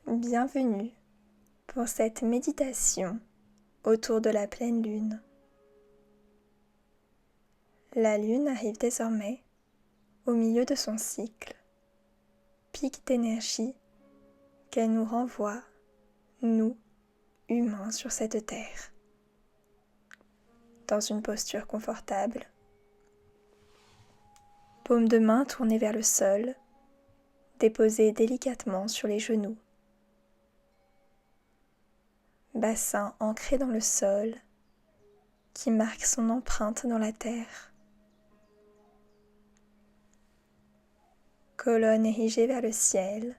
Bienvenue pour cette méditation autour de la pleine lune. La lune arrive désormais au milieu de son cycle, pic d'énergie qu'elle nous renvoie, nous, humains sur cette terre. Dans une posture confortable, paume de main tournée vers le sol, déposée délicatement sur les genoux. Bassin ancré dans le sol qui marque son empreinte dans la terre. Colonne érigée vers le ciel.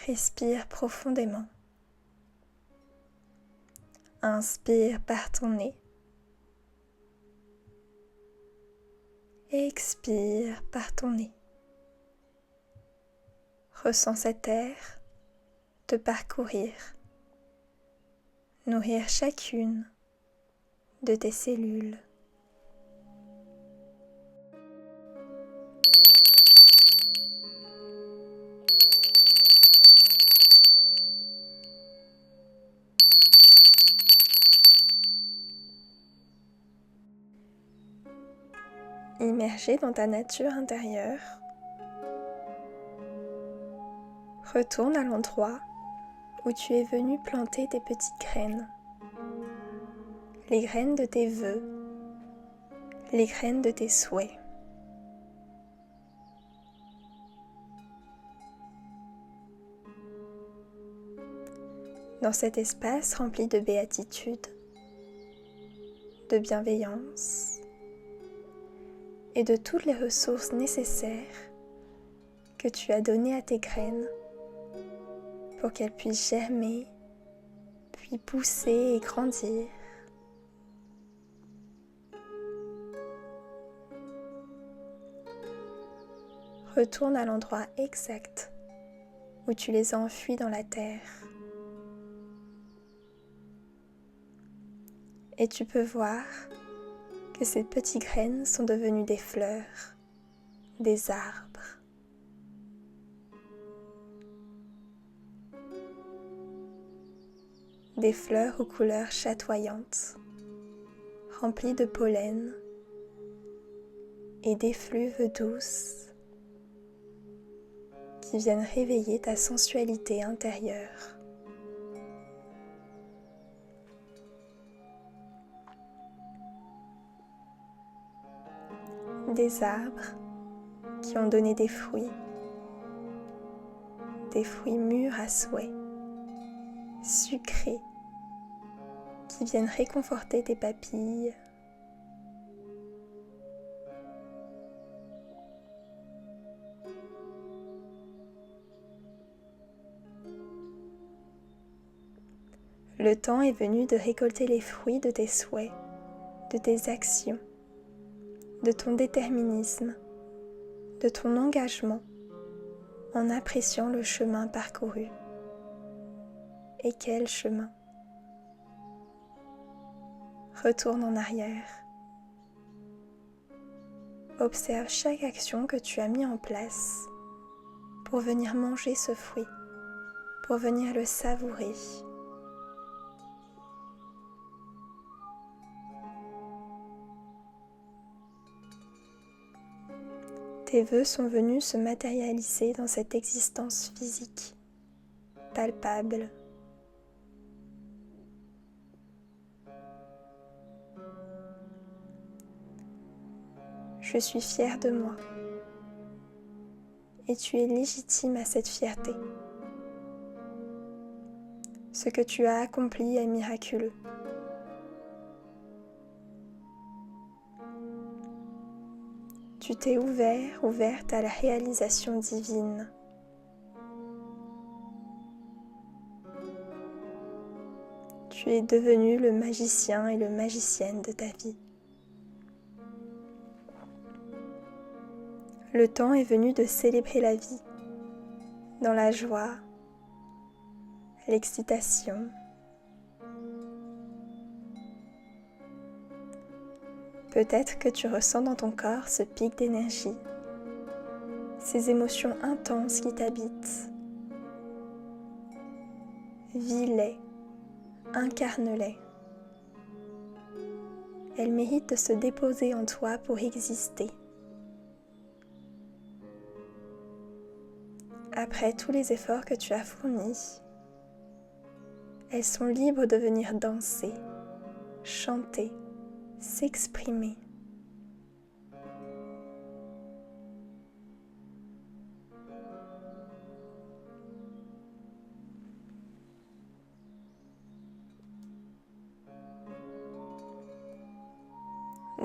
Respire profondément. Inspire par ton nez. Expire par ton nez. Ressens cet air te parcourir, nourrir chacune de tes cellules. Immergé dans ta nature intérieure, retourne à l'endroit où tu es venu planter tes petites graines. Les graines de tes vœux, les graines de tes souhaits. Dans cet espace rempli de béatitude, de bienveillance et de toutes les ressources nécessaires que tu as données à tes graines pour qu'elles puissent germer, puis pousser et grandir. Retourne à l'endroit exact où tu les as enfuis dans la terre. Et tu peux voir que ces petites graines sont devenues des fleurs, des arbres. Des fleurs aux couleurs chatoyantes, remplies de pollen et d'effluves douces qui viennent réveiller ta sensualité intérieure. Des arbres qui ont donné des fruits mûrs à souhait, sucrés, qui viennent réconforter tes papilles. Le temps est venu de récolter les fruits de tes souhaits, de tes actions, de ton déterminisme, de ton engagement, en appréciant le chemin parcouru. Et quel chemin! Retourne en arrière. Observe chaque action que tu as mis en place pour venir manger ce fruit, pour venir le savourer. Tes vœux sont venus se matérialiser dans cette existence physique, palpable. Je suis fière de moi. Et tu es légitime à cette fierté. Ce que tu as accompli est miraculeux. Tu t'es ouverte à la réalisation divine. Tu es devenu le magicien et le magicienne de ta vie. Le temps est venu de célébrer la vie, dans la joie, l'excitation. Peut-être que tu ressens dans ton corps ce pic d'énergie, ces émotions intenses qui t'habitent. Vis-les, incarne-les. Elles méritent de se déposer en toi pour exister. Après tous les efforts que tu as fournis, elles sont libres de venir danser, chanter, s'exprimer.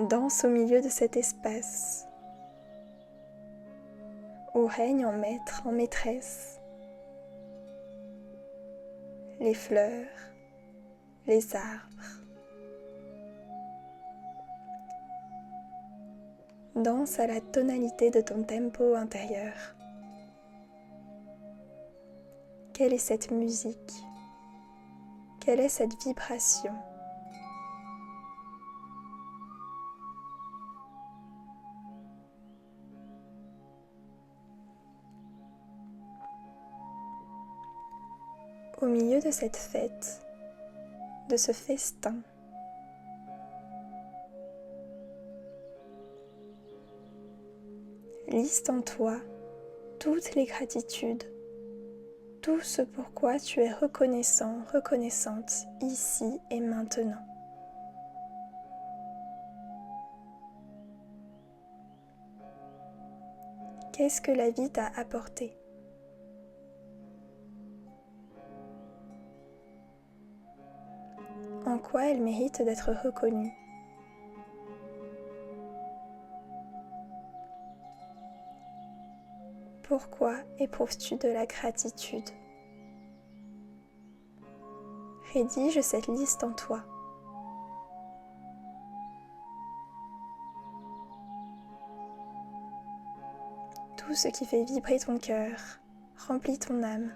Danse au milieu de cet espace où règne en maître, en maîtresse, les fleurs, les arbres. Danse à la tonalité de ton tempo intérieur. Quelle est cette musique? Quelle est cette vibration? Au milieu de cette fête, de ce festin, liste en toi toutes les gratitudes, tout ce pourquoi tu es reconnaissant, reconnaissante ici et maintenant. Qu'est-ce que la vie t'a apporté? En quoi elle mérite d'être reconnue? Pourquoi éprouves-tu de la gratitude? Rédige cette liste en toi. Tout ce qui fait vibrer ton cœur, remplit ton âme.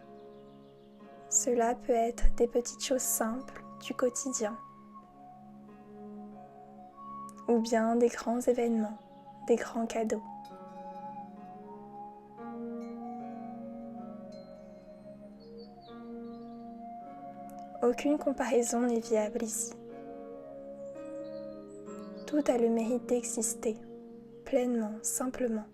Cela peut être des petites choses simples du quotidien, ou bien des grands événements, des grands cadeaux. Aucune comparaison n'est viable ici. Tout a le mérite d'exister, pleinement, simplement.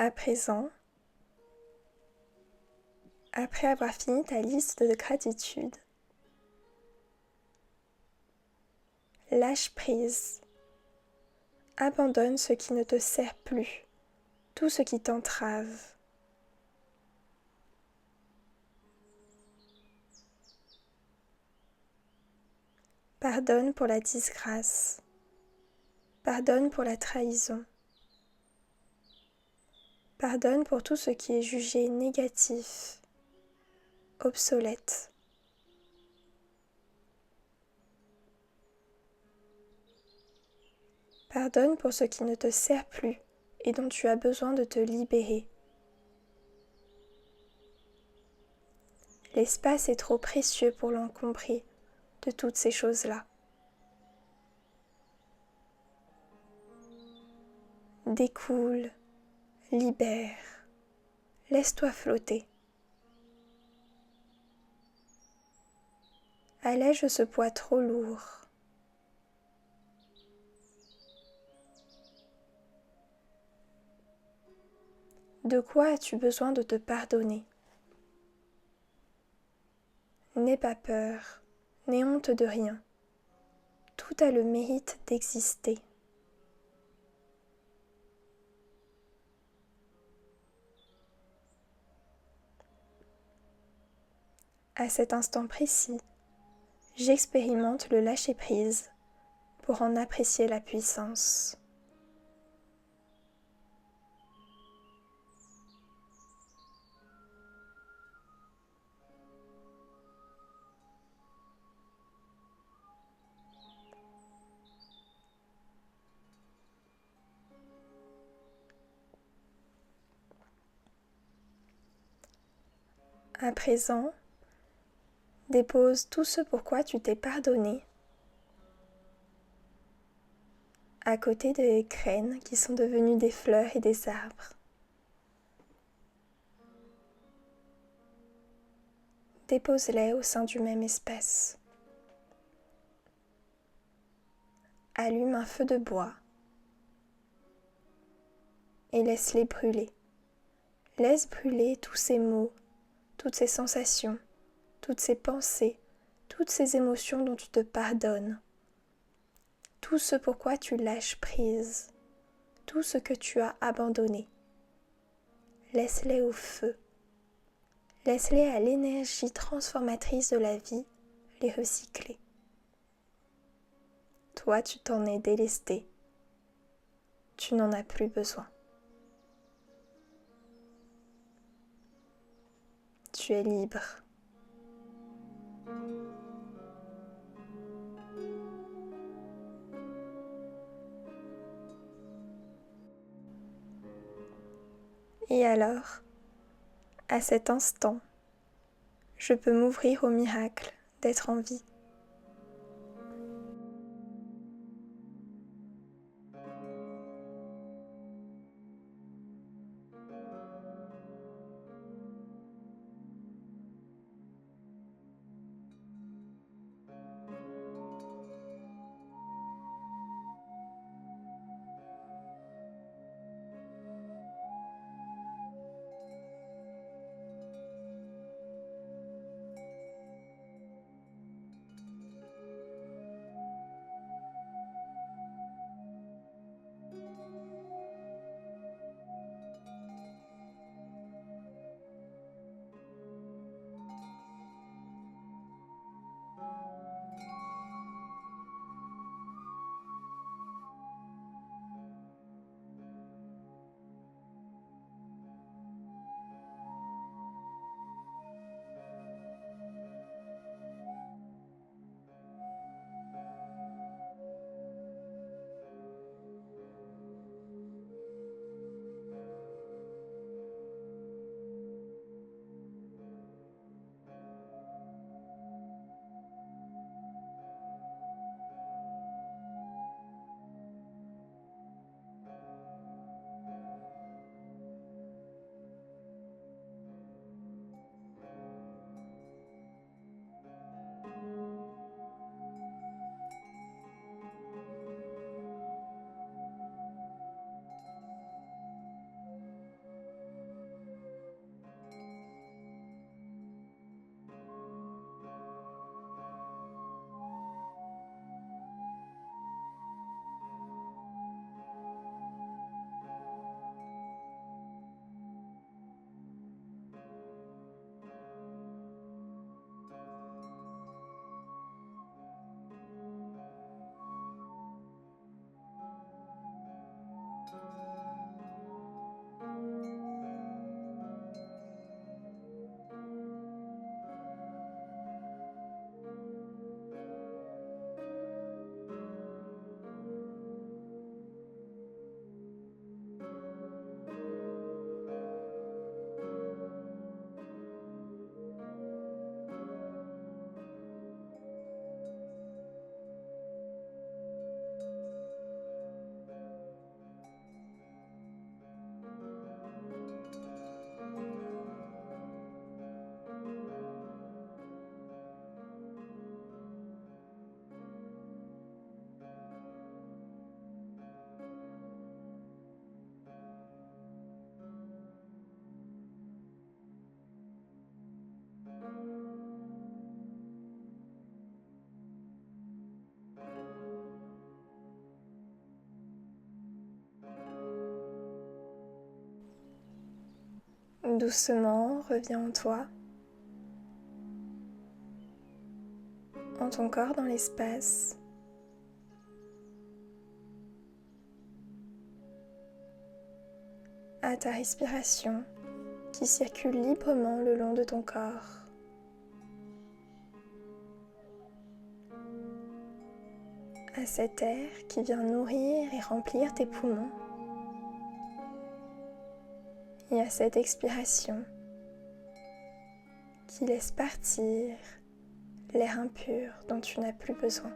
À présent, après avoir fini ta liste de gratitude, lâche prise, abandonne ce qui ne te sert plus, tout ce qui t'entrave. Pardonne pour la disgrâce, pardonne pour la trahison, pardonne pour tout ce qui est jugé négatif, obsolète. Pardonne pour ce qui ne te sert plus et dont tu as besoin de te libérer. L'espace est trop précieux pour l'encombrer de toutes ces choses-là. Découle, libère, laisse-toi flotter. Allège ce poids trop lourd. De quoi as-tu besoin de te pardonner? N'aie pas peur, n'aie honte de rien. Tout a le mérite d'exister. À cet instant précis, j'expérimente le lâcher-prise pour en apprécier la puissance. À présent, dépose tout ce pourquoi tu t'es pardonné à côté des graines qui sont devenues des fleurs et des arbres. Dépose-les au sein du même espace. Allume un feu de bois et laisse-les brûler. Laisse brûler tous ces mots, toutes ces sensations, toutes ces pensées, toutes ces émotions dont tu te pardonnes. Tout ce pourquoi tu lâches prise, tout ce que tu as abandonné. Laisse-les au feu. Laisse-les à l'énergie transformatrice de la vie les recycler. Toi, tu t'en es délesté. Tu n'en as plus besoin. Tu es libre. Et alors, à cet instant, je peux m'ouvrir au miracle d'être en vie. Doucement, reviens en toi, en ton corps dans l'espace. À ta respiration qui circule librement le long de ton corps. À cet air qui vient nourrir et remplir tes poumons. Et à cette expiration qui laisse partir l'air impur dont tu n'as plus besoin.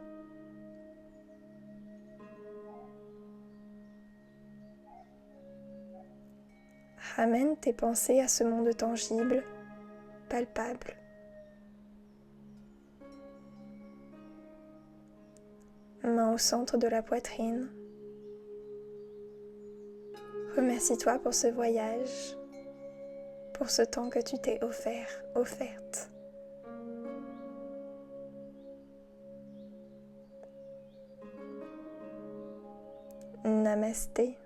Ramène tes pensées à ce monde tangible, palpable. Main au centre de la poitrine. Remercie-toi pour ce voyage, pour ce temps que tu t'es offerte. Namasté.